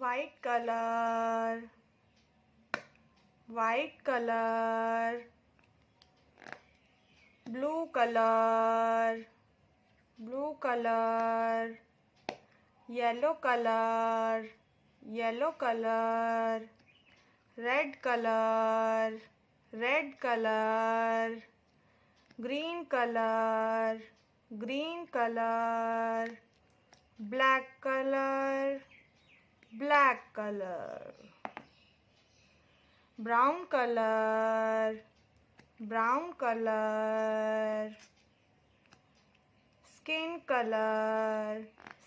white color, white color, blue color, blue color, yellow color, yellow color, red color, red color, green color, green color, black color, black color, brown color, brown color, skin color,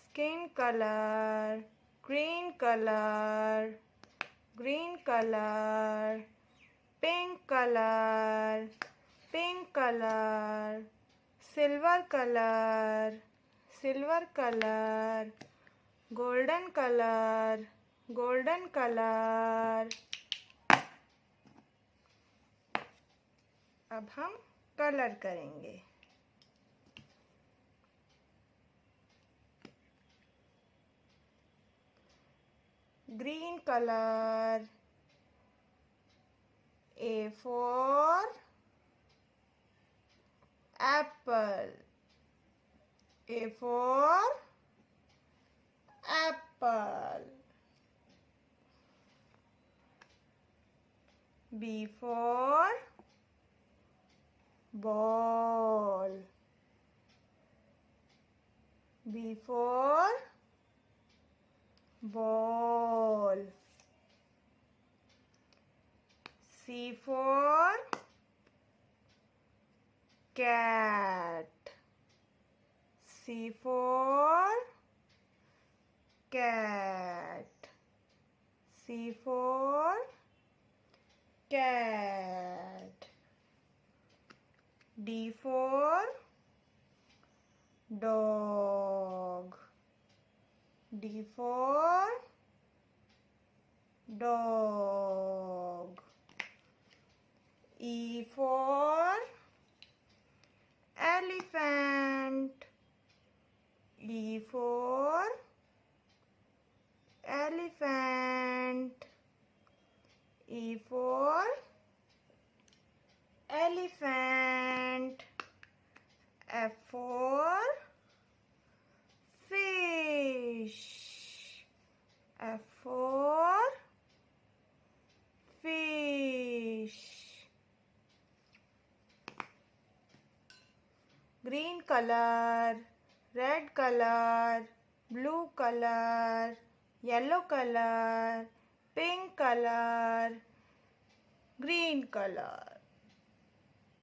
skin color, green color, green color, pink color, pink color, silver color, silver color, golden color, golden color. अब हम colour करेंगे। Green colour, A for apple, A for apple, B for ball, B for ball, C for cat, C for cat, C for cat, D for dog, D for dog, E for elephant, E for elephant, E for elephant, F for fish, F for fish. Green color, red color, blue color, yellow color, pink color, green color.